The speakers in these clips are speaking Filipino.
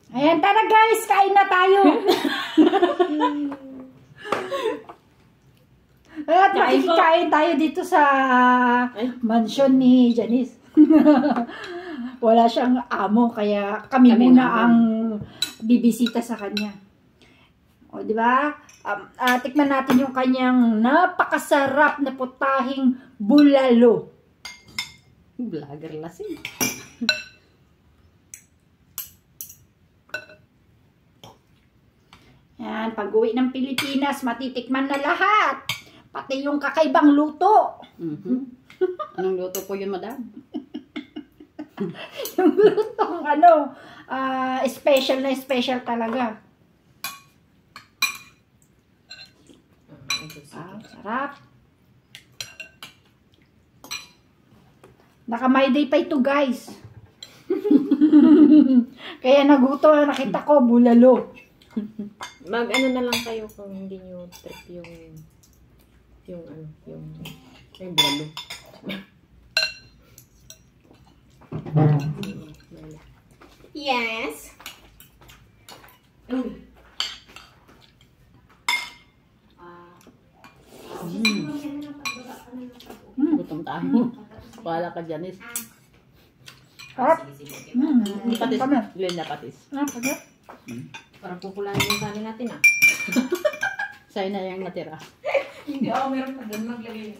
Ayan, tara guys, kain na tayo. At makikikain tayo dito sa mansion ni Janice. Wala siyang amo, kaya kami muna ang bibisita sa kanya. O, di ba? Tikman natin yung kanyang napakasarap na putahing bulalo. Vlogger lasing. Yan, pag-uwi ng Pilipinas, matitikman na lahat. Pati yung kakaibang luto. Anong luto po yun, madam? Yung lutong special na special talaga. Sarap. Naka-my day pa ito, guys. Kaya nagutom, nakita ko, bulalo. Mag-ano na lang kayo kung hindi nyo trip yung bulalo. Yes. Gutom tayo. Wala ka, Janice. Sarap. Patis. Glenda patis. Parang kukulain yung kanin natin Sa'yo na yung natira. Hindi meron pa doon maglagay na.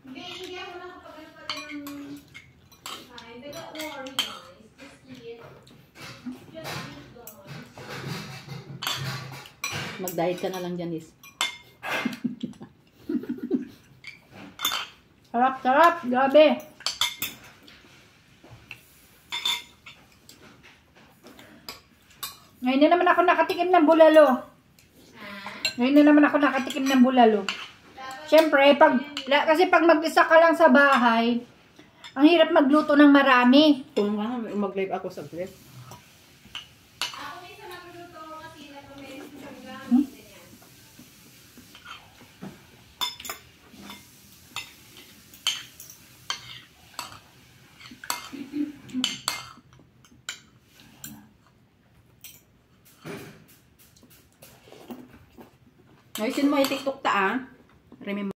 Hindi ako nakapagano pa rin ng kain. Pero don't worry guys. Just eat. Just eat guys. Mag-diet ka na lang, Janice. Sarap, sarap. Grabe. Ngayon na naman ako nakatikim ng bulalo. Siyempre, kasi pag mag-isa ka lang sa bahay, ang hirap magluto ng marami. Kung mag-live ako sa plate. Ako minsan nagluto kasi napamili sa gamit. Ayusin mo yung TikTok ta, Remember.